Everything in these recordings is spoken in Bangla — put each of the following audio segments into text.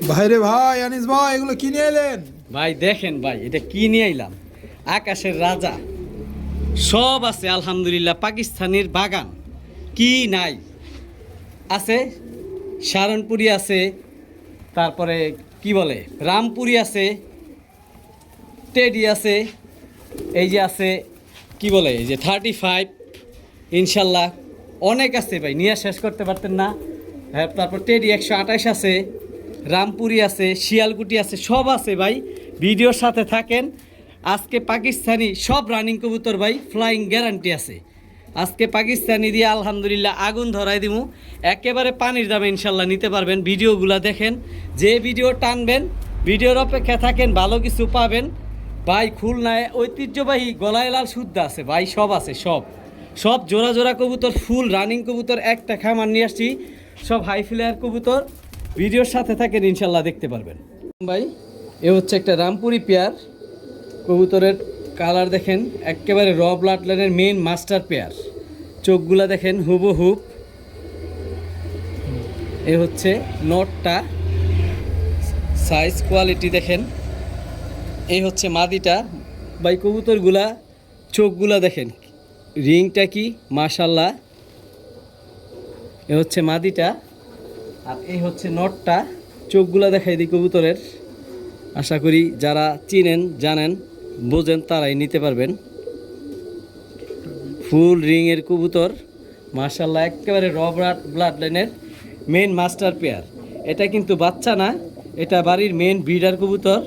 ভাইরে ভাই, আনিস ভাই, এগুলো কিনে এলেন? ভাই দেখেন ভাই, এটা কি নিয়ে আইলাম। আকাশের রাজা সব আছে আলহামদুলিল্লাহ। পাকিস্তানের বাগান কি নাই আছে, সারনপুরি আছে, তারপরে কি বলে রামপুরি আছে, টেডি আছে, এই যে আছে কি বলে এই যে 35, ইনশাল্লাহ অনেক আছে ভাই, নিয়ে শেষ করতে পারতেন না। হ্যাঁ, তারপর টেডি 128 আছে, রামপুরি আছে, শিয়ালকুটি আছে, সব আছে ভাই। ভিডিওর সাথে থাকেন। আজকে পাকিস্তানি সব রানিং কবুতর ভাই, ফ্লাইং গ্যারান্টি আছে। আজকে পাকিস্তানি দিয়ে আলহামদুলিল্লাহ আগুন ধরাই দিমু। একেবারে পানির দামে ইনশাল্লাহ নিতে পারবেন। ভিডিওগুলো দেখেন, যে ভিডিও টানবেন ভিডিওর অপেক্ষা থাকেন, ভালো কিছু পাবেন ভাই। খুলনায় ঐতিহ্যবাহী গলায় লাল শুদ্ধ আছে ভাই, সব আছে, সব সব জোড়া জোড়া কবুতর, ফুল রানিং কবুতর। একটা খামার নিয়ে আসছি, সব হাই ফ্লেয়ার কবুতর। ভিডিওর সাথে থাকেন, ইনশাল্লাহ দেখতে পারবেন ভাই। এ হচ্ছে একটা রামপুরি পেয়ার কবুতরের। কালার দেখেন, একেবারে র ব্লাড লাইনের মেইন মাস্টার পেয়ার। চোখগুলা দেখেন হুবহুব। এ হচ্ছে নটটা, সাইজ কোয়ালিটি দেখেন। এই হচ্ছে মাদিটা ভাই। কবুতরগুলা চোখগুলা দেখেন, রিংটা কি মাশাল্লাহ। এ হচ্ছে মাদিটা, আর এই হচ্ছে নটটা। চোখগুলা দেখাই দিই কবুতরের। আশা করি যারা চিনেন, জানেন, বোঝেন তারাই নিতে পারবেন। ফুল রিংয়ের কবুতর মাশাল্লাহ, একেবারে র ব্লাড লাইনের মেন মাস্টার পেয়ার। এটা কিন্তু বাচ্চা না, এটা বাড়ির মেন ব্রিডার কবুতর।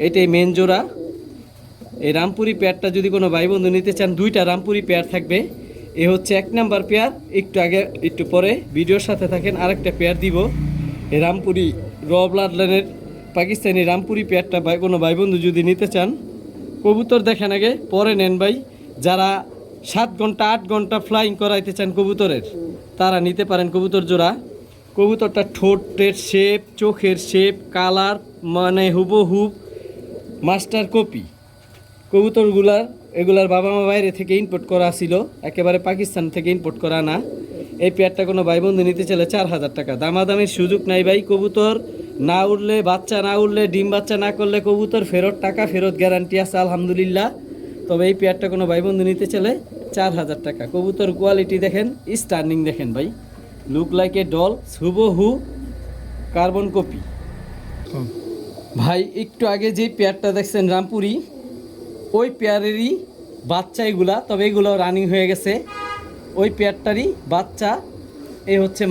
এটাই মেন জোড়া। এই রামপুরি পেয়ারটা যদি কোনো ভাই বন্ধু নিতে চান, দুইটা রামপুরি পেয়ার থাকবে। এ হচ্ছে 1 নাম্বার পেয়ার। একটু আগে একটু পরে ভিডিওর সাথে থাকেন, আরেকটা পেয়ার দিব। এই রামপুরি র ব্লাড লাইনের পাকিস্তানি রামপুরি পেয়ারটা ভাই কোনো ভাই বন্ধু যদি নিতে চান, কবুতর দেখেন আগে পরে নেন ভাই। যারা 7 ঘন্টা 8 ঘন্টা ফ্লাইং করাইতে চান কবুতরের, তারা নিতে পারেন কবুতর জোড়া। কবুতরটা ঠোঁটের শেপ, চোখের শেপ, কালার মানে হুবহুব মাস্টার কপি। কবুতরগুলার এগুলার বাবা মা বাইরে থেকে ইম্পোর্ট করা ছিল, একেবারে পাকিস্তান থেকে ইম্পোর্ট করা না। এই পেয়ারটা কোনো ভাই বন্ধু নিতে চাইলে 4000 টাকা। দামাদামির সুযোগ নাই ভাই। কবুতর না উঠলে, বাচ্চা না উঠলে, ডিম বাচ্চা না করলে কবুতর ফেরত, টাকা ফেরত গ্যারান্টি আছে আলহামদুলিল্লাহ। তবে এই পেয়ারটা কোনো ভাই বন্ধু নিতে চাইলে 4000 টাকা। কবুতর কোয়ালিটি দেখেন, স্টার্নিং দেখেন ভাই, লুক লাইক এ ডল, হুবহু কার্বন কপি ভাই। একটু আগে যে পেয়ারটা দেখছেন রামপুরি, ওই পেয়ারেরই বাচ্চা এগুলা, তবে এগুলো রানিং হয়ে গেছে। ওই পেয়ারটারই বাচ্চা। এই হচ্ছে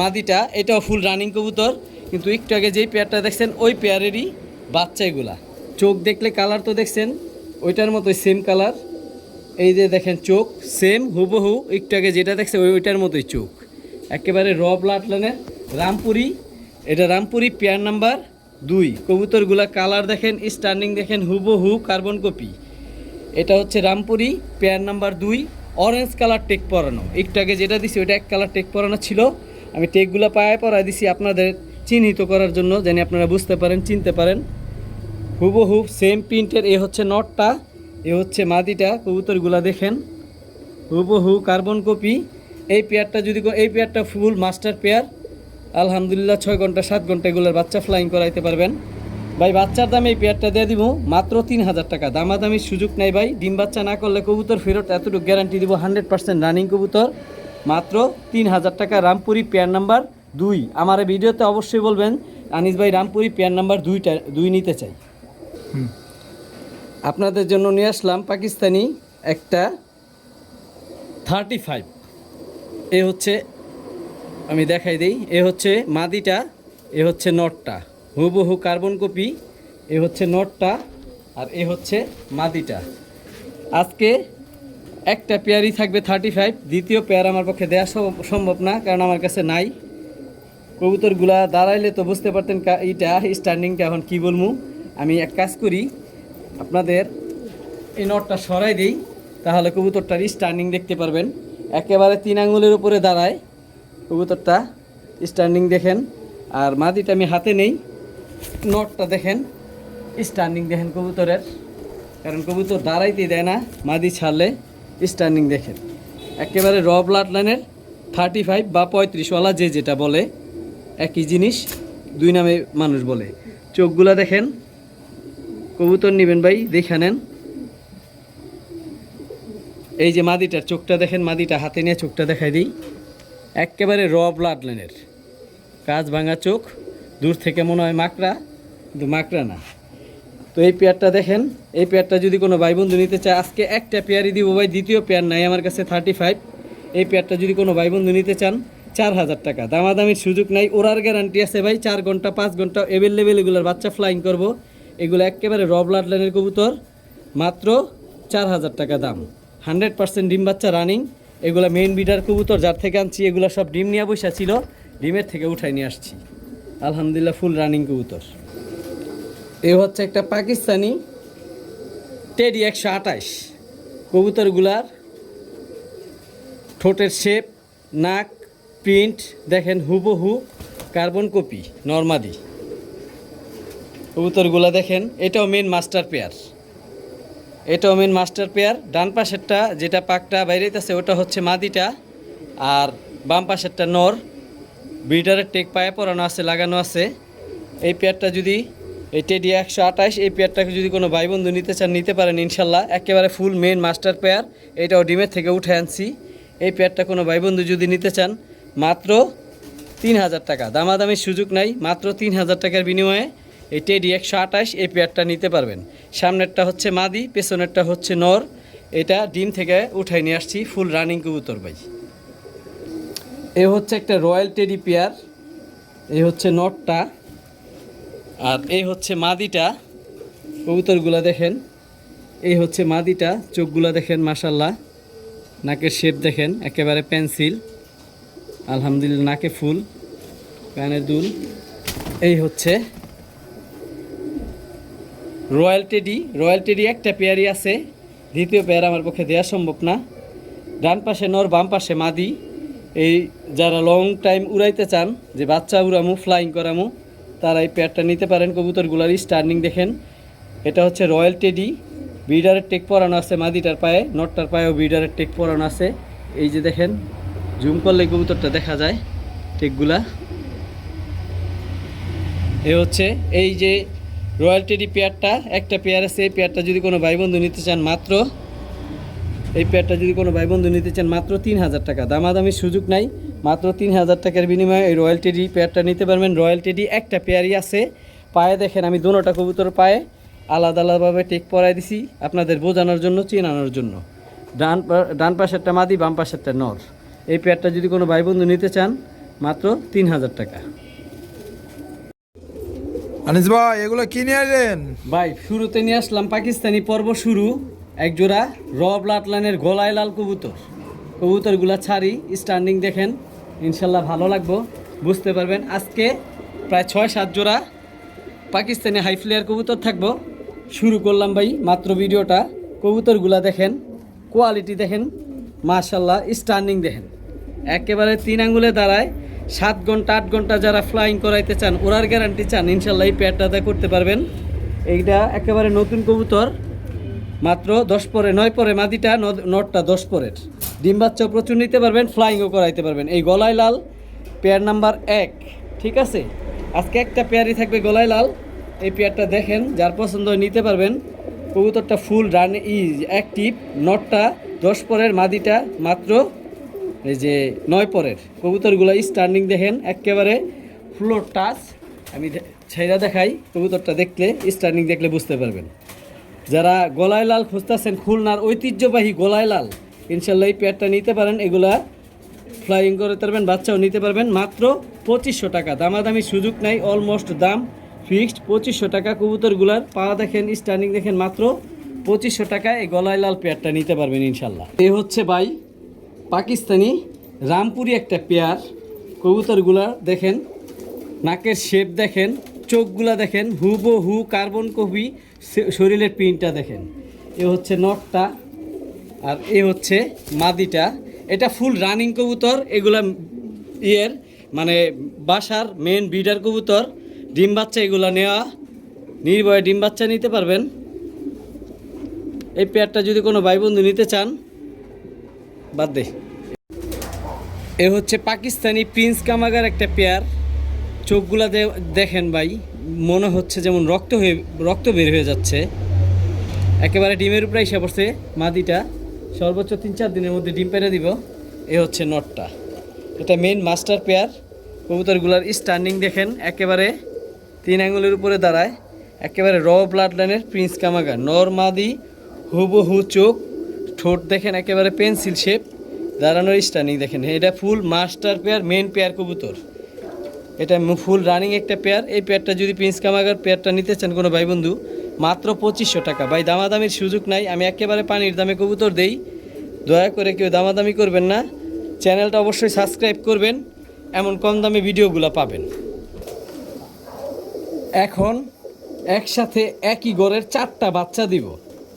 মাদিটা, এটাও ফুল রানিং কবুতর, কিন্তু একটু আগে যেই পেয়ারটা দেখছেন ওই পেয়ারেরই বাচ্চা এগুলা। চোখ দেখলে কালার তো দেখছেন ওইটার মতোই, সেম কালার। এই যে দেখেন চোখ সেম হুবহু, একটু আগে যেটা দেখছে ওইটার মতোই চোখ। একেবারে র ব্লাড লাইনের রামপুরি। এটা রামপুরি পেয়ার নাম্বার 2। কবুতরগুলা কালার দেখেন, স্টার্নিং দেখেন, হুবহু কার্বন কপি। এটা হচ্ছে Rampuri pair number 2। Orange colour টেক পরানো। একটু আগে যেটা দিছি ওইটা 1 কালার টেক পরানো ছিল। আমি টেকগুলো পায়ে পরাই দিছি আপনাদের চিহ্নিত করার জন্য, যেন আপনারা বুঝতে পারেন, চিনতে পারেন। হুবহু সেম প্রিন্টের। এ হচ্ছে নটটা, এ হচ্ছে মাদিটা। কবুতরগুলা দেখেন হুবহু কার্বন কপি। এই পেয়ারটা ফুল মাস্টার পেয়ার আলহামদুলিল্লাহ। 6 ঘন্টা 7 ঘন্টা এগুলোর বাচ্চা ফ্লাইং করাইতে পারবেন ভাই। বাচ্চার দামে এই পেয়ারটা দিয়ে দিব মাত্র 3000 টাকা। দামাদামির সুযোগ নেই ভাই। ডিম বাচ্চা না করলে কবুতর ফেরত, এতটুকু গ্যারান্টি দিব। 100% রানিং কবুতর, মাত্র 3000 টাকা। Rampuri pair number 2। আমার এই ভিডিওতে অবশ্যই বলবেন আনিস ভাই রামপুরি পেয়ার নাম্বার 2 নিতে চাই। আপনাদের জন্য নিয়ে আসলাম পাকিস্তানি একটা 35। এ হচ্ছে, আমি দেখাই দিই, এ হচ্ছে মাদিটা, এ হচ্ছে নটটা, হুবহু কার্বন কপি। এ হচ্ছে নটটা, আর এ হচ্ছে মাদিটা। আজকে একটা পেয়ারই থাকবে 35। দ্বিতীয় পেয়ার আমার পক্ষে দেওয়া সম্ভব না, কারণ আমার কাছে নাই। কবুতরগুলা দাঁড়াইলে তো বুঝতে পারতেন এইটা স্ট্যান্ডিংটা। এখন কি বলবো, আমি এক কাজ করি, আপনাদের এই নটটা সরাই দিই, তাহলে কবুতরটার স্ট্যান্ডিং দেখতে পারবেন। একেবারে 3 আঙ্গুলের উপরে দাঁড়ায় কবুতরটা, স্ট্যান্ডিং দেখেন। আর মাদিটা আমি হাতে নেই, নটটা দেখেন, স্ট্যান্ডিং দেখেন কবুতরের, কারণ কবুতর দাঁড়াইতেই দেয় না মাদি ছাড়লে। স্ট্যান্ডিং দেখেন, একেবারে র ব্লাড লাইনের 35 বা 35ওয়ালা, যে যেটা বলে একই জিনিস। দুই নামে মানুষ বলে। চোখগুলা দেখেন, কবুতর নেবেন ভাই দেখে নেন। এই যে মাদিটার চোখটা দেখেন, মাদিটা হাতে নিয়ে চোখটা দেখাই দিই, একেবারে র ব্লাড লাইনের, কাজ ভাঙা চোখ, দূর থেকে মনে হয় মাকড়া, কিন্তু মাকড়া না। তো এই পেয়ারটা দেখেন, এই পেয়ারটা যদি কোনো ভাই বন্ধু নিতে চায়, আজকে একটা পেয়ারই দিব ভাই, দ্বিতীয় পেয়ার নাই আমার কাছে 35। এই পেয়ারটা যদি কোনো ভাই বন্ধু নিতে চান 4000 টাকা, দামাদামির সুযোগ নাই, ওরার গ্যারান্টি আছে ভাই। 4 ঘন্টা 5 ঘন্টা অ্যাভেলেবেল এগুলোর বাচ্চা ফ্লাইং করব। এগুলো একেবারে র ব্লাড লাইনের কবুতর, মাত্র 4000 টাকা দাম, 100% ডিম বাচ্চা রানিং। এগুলো মেইন বিডার কবুতর, যার থেকে আনছি এগুলো সব ডিম নিয়ে বসা ছিল, ডিমের থেকে উঠাই নিয়ে আসছি, আলহামদুলিল্লাহ ফুল রানিং কবুতর। এ হচ্ছে একটা পাকিস্তানি টেডি 128। কবুতরগুলার ঠোঁটের শেপ, নাক, প্রিন্ট দেখেন হুবহু কার্বন কপি নর্মাদি। কবুতরগুলা দেখেন, এটাও মেন মাস্টার পেয়ার, এটাও মেন মাস্টার পেয়ার। ডান পাশেরটা যেটা পাকটা বাইরেতেছে ওটা হচ্ছে মাদিটা, আর বাম পাশেরটা নর। ব্রিডারের টেক পায়ে পরানো আছে, লাগানো আছে। এই পেয়ারটা যদি, এই টেডি 128, এই পেয়ারটাকে যদি কোনো ভাই বন্ধু নিতে চান নিতে পারেন ইনশাল্লাহ, একেবারে ফুল মেন মাস্টার পেয়ার। এটাও ডিমের থেকে উঠে আনছি। এই পেয়ারটা কোনো ভাই বন্ধু যদি নিতে চান মাত্র 3000 টাকা, দামাদামির সুযোগ নাই, মাত্র 3000 টাকার বিনিময়ে এই টেডি 128 এই পেয়ারটা নিতে পারবেন। সামনেরটা হচ্ছে মাদি, পেছনেরটা হচ্ছে নর। এটা ডিম থেকে উঠাই নিয়ে আসছি, ফুল রানিং কবুতর ভাই। এ হচ্ছে একটা রয়্যাল টেডি পেয়ার, এই হচ্ছে নটটা, আর এই হচ্ছে মাদিটা। কবুতরগুলা দেখেন, এই হচ্ছে মাদিটা, চোখগুলা দেখেন মাশাল্লাহ, নাকের শেপ দেখেন একেবারে পেন্সিল, আলহামদুলিল্লাহ নাকে ফুল, কানের দুল। এই হচ্ছে রয়্যাল টেডি। রয়্যাল টেডি একটা পেয়ারই আছে, দ্বিতীয় পেয়ার আমার পক্ষে দেওয়া সম্ভব না। ডান পাশে নর, বাম পাশে মাদি। এই যারা লং টাইম উড়াইতে চান, যে বাচ্চা উড়ামু, ফ্লাইং করামু, তারা এই পেয়ারটা নিতে পারেন। কবুতরগুলারই স্টার্নিং দেখেন, এটা হচ্ছে রয়্যাল টেডি। ব্রিডারের টেক পরানো আছে মাদিটার পায়ে, নটটার পায়েও ব্রিডারের টেক পরানো আছে। এই যে দেখেন, জুম করলে কবুতরটা দেখা যায় টেকগুলা। এ হচ্ছে এই যে রয়্যাল টেডি পেয়ারটা, একটা পেয়ার আছে। এই পেয়ারটা যদি কোনো ভাই বন্ধু নিতে চান মাত্র, এই পেয়ারটা যদি কোনো ভাই বন্ধু নিতে চান মাত্র 3000 টাকা, দামাদামির সুযোগ নাই, মাত্র 3000 টাকার বিনিময়ে এই রয়্যাল টেডি পেয়ারটা নিতে পারবেন। রয়্যাল টেডি একটা পেয়ারই আছে। পায়ে দেখেন, আমি দুটোটা কবুতর পায়ে আলাদা আলাদাভাবে টেক পরাই দিছি আপনাদের বোঝানোর জন্য, চেনানোর জন্য। ডান পাশেরটা মাদি, বাম পাশেরটা নর। এই পেয়ারটা যদি কোনো ভাই বন্ধু নিতে চান মাত্র 3000 টাকা। আনিস ভাই এগুলো কি নিয়ে এলেন? ভাই শুরুতে নিয়ে আসলাম পাকিস্তানি পর্ব শুরু, এক জোড়া র ব্লাড লাইনের গলায় লাল কবুতর। কবুতরগুলা ছাড়ি, স্ট্যান্ডিং দেখেন, ইনশাল্লাহ ভালো লাগবো, বুঝতে পারবেন। আজকে প্রায় 6-7 জোড়া পাকিস্তানি হাই ফ্লেয়ার কবুতর থাকবো। শুরু করলাম ভাই মাত্র ভিডিওটা। কবুতরগুলা দেখেন, কোয়ালিটি দেখেন মাশাল্লাহ, স্ট্যান্ডিং দেখেন, একেবারে 3 আঙ্গুলে দাঁড়ায়। 7 ঘন্টা 8 ঘন্টা যারা ফ্লাইং করাইতে চান, ওরার গ্যারান্টি চান, ইনশাল্লাহ এই পেয়ারটাতে করতে পারবেন। এইটা একেবারে নতুন কবুতর, মাত্র 10 পরে 9 পরে মাদিটা, নটটা 10 পরের। ডিম বাচ্চাও প্রচুর নিতে পারবেন, ফ্লাইংও করাইতে পারবেন। এই গলায় লাল পেয়ার নাম্বার 1, ঠিক আছে। আজকে একটা পেয়ারই থাকবে গলায় লাল। এই পেয়ারটা দেখেন, যার পছন্দ হয় নিতে পারবেন। কবুতরটা ফুল রান অ্যাক্টিভ, নটটা 10 পরের, মাদিটা মাত্র এই যে 9 পরের। কবুতরগুলো স্ট্যান্ডিং দেখেন, একেবারে ফ্লোর টাচ। আমি ছেড়া দেখাই, কবুতরটা দেখলে, স্ট্যান্ডিং দেখলে বুঝতে পারবেন। যারা গলায় লাল খুঁজতেছেন, খুলনার ঐতিহ্যবাহী গলায় লাল, ইনশাল্লাহ এই পেয়ারটা নিতে পারেন। এগুলা ফ্লাইং করতে পারবেন, বাচ্চাও নিতে পারবেন। মাত্র 2500 টাকা, দামাদামি সুযোগ নাই, অলমোস্ট দাম ফিক্সড 2500 টাকা। কবুতরগুলার পা দেখেন, স্ট্যান্ডিং দেখেন, মাত্র 2500 টাকা এই গলায় লাল পেয়ারটা নিতে পারবেন ইনশাল্লাহ। এই হচ্ছে ভাই পাকিস্তানি রামপুরি একটা পেয়ার। কবুতরগুলা দেখেন, নাকের শেপ দেখেন, চোখগুলা দেখেন হুবহু কার্বন কপি, শরীরের প্রিন্টটা দেখেন। এ হচ্ছে নটটা, আর এ হচ্ছে মাদিটা। এটা ফুল রানিং কবুতর। এগুলা মানে বাসার মেন ব্রিডার কবুতর, ডিম বাচ্চা এগুলা নেওয়া, নির্ভয়ে ডিম বাচ্চা নিতে পারবেন। এই পেয়ারটা যদি কোনো ভাই বন্ধু নিতে চান, বাদ দে। এ হচ্ছে পাকিস্তানি প্রিন্স কামাগার একটা পেয়ার। চোখগুলা দেখেন ভাই, মনে হচ্ছে যেমন রক্ত বের হয়ে যাচ্ছে। একেবারে ডিমের উপরে এসে পড়ছে মাদিটা, সর্বোচ্চ 3-4 দিনের মধ্যে ডিম পেড়ে দিব। এ হচ্ছে নটটা, এটা মেইন মাস্টার পেয়ার। কবুতরগুলার স্ট্যান্ডিং দেখেন, একেবারে 3 আঙুলের উপরে দাঁড়ায়, একেবারে র ব্লাড লাইনের প্রিন্স কামাগার। নর মাদি হুবহু চোখ, ঠোঁট দেখেন একেবারে পেন্সিল শেপ, দাঁড়ানোর স্ট্যান্ডিং দেখেন। এটা full master pair, main pair কবুতর। এটা ফুল রানিং একটা পেয়ার। এই পেয়ারটা যদি প্রিন্স কামাগার পেয়ারটা নিতে চান কোনো ভাই বন্ধু, মাত্র 2500 টাকা। ভাই দামাদামির সুযোগ নাই, আমি একেবারে পানির দামে কবুতর দেই, দয়া করে কেউ দামাদামি করবেন না। চ্যানেলটা অবশ্যই সাবস্ক্রাইব করবেন, এমন কম দামে ভিডিওগুলো পাবেন। এখন একসাথে একই ঘরের 4টা বাচ্চা দিব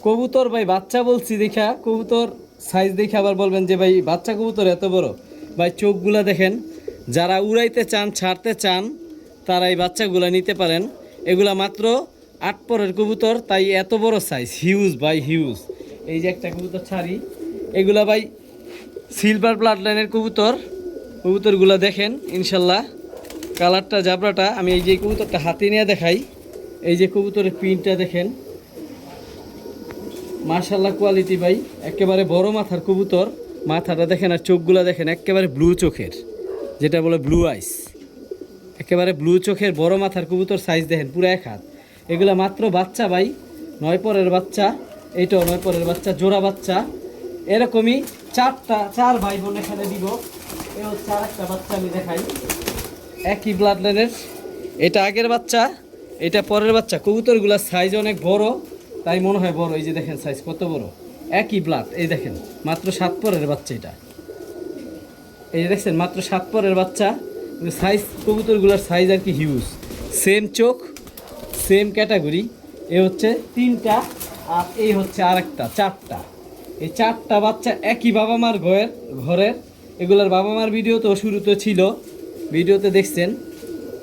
কবুতর। ভাই বাচ্চা বলছি দেখা, কবুতর সাইজ দেখে আবার বলবেন যে ভাই বাচ্চা কবুতর এত বড়। ভাই চোখগুলা দেখেন, যারা উড়াইতে চান, ছাড়তে চান, তারা এই বাচ্চাগুলো নিতে পারেন। এগুলা মাত্র 8 পরের কবুতর, তাই এত বড় সাইজ, হিউজ ভাই হিউজ। এই যে একটা কবুতর ছাড়ি, এগুলা ভাই সিলভার ব্লাড লাইনের কবুতর। কবুতরগুলো দেখেন ইনশাল্লাহ, কালারটা জাবরাটা। আমি এই যে কবুতরটা হাতে নিয়ে দেখাই, এই যে কবুতরের প্রিন্টটা দেখেন, মাশাল্লাহ কোয়ালিটি ভাই। একেবারে বড় মাথার কবুতর, মাথাটা দেখেন আর চোখগুলো দেখেন, একেবারে ব্লু চোখের, যেটা বলে ব্লু আইস। একেবারে ব্লু চোখের বড় মাথার কবুতর, সাইজ দেখেন পুরো 1 হাত। এগুলা মাত্র বাচ্চা ভাই, 9 পরের বাচ্চা, এইটাও 9 পরের বাচ্চা, জোড়া বাচ্চা। এরকমই 4 ভাই বোন এখানে দিব। এ হচ্ছে আরেকটা বাচ্চা, আমি দেখাই, একই ব্লাড লাইনের। এটা আগের বাচ্চা, এটা পরের বাচ্চা। কবুতরগুলার সাইজ অনেক বড়, তাই মনে হয় বড়। এই যে দেখেন সাইজ কত বড়, একই ব্লাড। এই দেখেন মাত্র 7 পরের বাচ্চা এটা, এই যে দেখছেন মাত্র 7 পরের বাচ্চা। সাইজ কবুতরগুলার সাইজ আর কি হিউজ, সেম চোখ, সেম ক্যাটাগরি। এ হচ্ছে 3টা, আর এই হচ্ছে আরেকটা 4টা। এই 4টা বাচ্চা একই বাবা মার ঘরের। এগুলার বাবা মার ভিডিও তো শুরুতে ছিল, ভিডিওতে দেখছেন।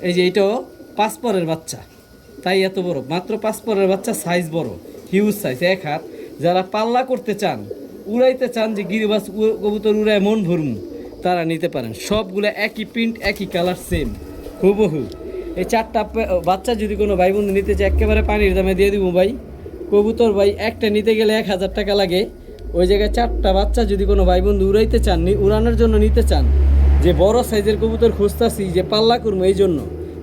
এই যে এটাও 5 পরের বাচ্চা, তাই এত বড়, মাত্র 5 পরের বাচ্চা, সাইজ বড়, হিউজ সাইজ, 1 হাত। যারা পাল্লা করতে চান, উড়াইতে চান, যে গিরিবাস কবুতর উড়ায় মন ভরমু, তারা নিতে পারেন। সবগুলো একই প্রিন্ট, একই কালার, সেম হুবহু। এই 4টা বাচ্চা যদি কোনো ভাই বন্ধু নিতে চায়, একেবারে পানির দামে দিয়ে দিব ভাই। কবুতর ভাই একটা নিতে গেলে 1000 টাকা লাগে, ওই জায়গায় 4টা বাচ্চা যদি কোনো ভাই বন্ধু উড়াইতে চান, উড়ানোর জন্য নিতে চান, যে বড় সাইজের কবুতর খুঁজতাছি, যে পাল্লা করবো, এই জন্য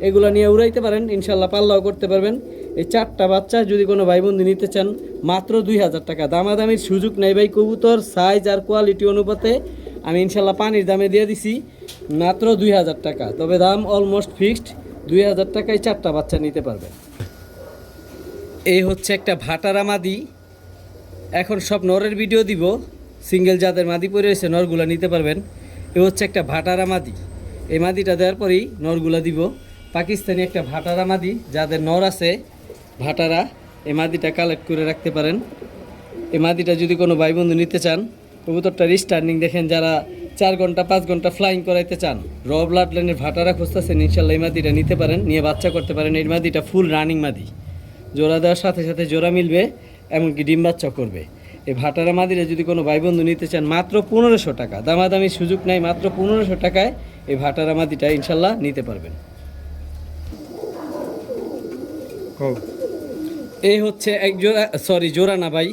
এগুলো নিয়ে উড়াইতে পারেন, ইনশাল্লাহ পাল্লাও করতে পারবেন। এই 4টা বাচ্চা যদি কোনো ভাই বন্ধু নিতে চান, মাত্র 2000 টাকা। দামাদামির সুযোগ নেই ভাই, কবুতর সাইজ আর কোয়ালিটি অনুপাতে আমি ইনশাল্লাহ পানির দামে দিয়ে দিছি, মাত্র 2000 টাকা। তবে দাম অলমোস্ট ফিক্সড, 2000 টাকায় 4টা বাচ্চা নিতে পারবেন। এই হচ্ছে একটা ভাটারা মাদি। এখন সব নরের ভিডিও দিব, সিঙ্গেল যাদের মাদি পরে রয়েছে নরগুলা নিতে পারবেন। এ হচ্ছে একটা ভাটারা মাদি, এই মাদিটা দেওয়ার পরেই নরগুলা দিব। পাকিস্তানি একটা ভাটারা মাদি, যাদের নর আছে ভাটারা, এই মাদিটা কালেক্ট করে রাখতে পারেন। এই মাদিটা যদি কোনো ভাই বন্ধু নিতে চান, কবুতরটার স্টার্নিং দেখেন, যারা 4 ঘন্টা 5 ঘন্টা ফ্লাইং করাইতে চান, র ব্লাড লাইনের ভাটারা খুঁজতেছেন, ইনশাল্লাহ এই মাদিটা নিতে পারেন, নিয়ে বাচ্চা করতে পারেন। এই মাদিটা ফুল রানিং মাদি, জোড়া দেওয়ার সাথে সাথে জোড়া মিলবে, এমনকি ডিম বাচ্চা করবে। এই ভাটারা মাদিরা যদি কোনো ভাই বন্ধু নিতে চান, মাত্র 1500 টাকা। দামাদামির সুযোগ নাই, মাত্র 1500 টাকায় এই ভাটারা মাদিটা ইনশাল্লাহ নিতে পারবেন। এই হচ্ছে এক জোড়া, সরি জোড়া না ভাই,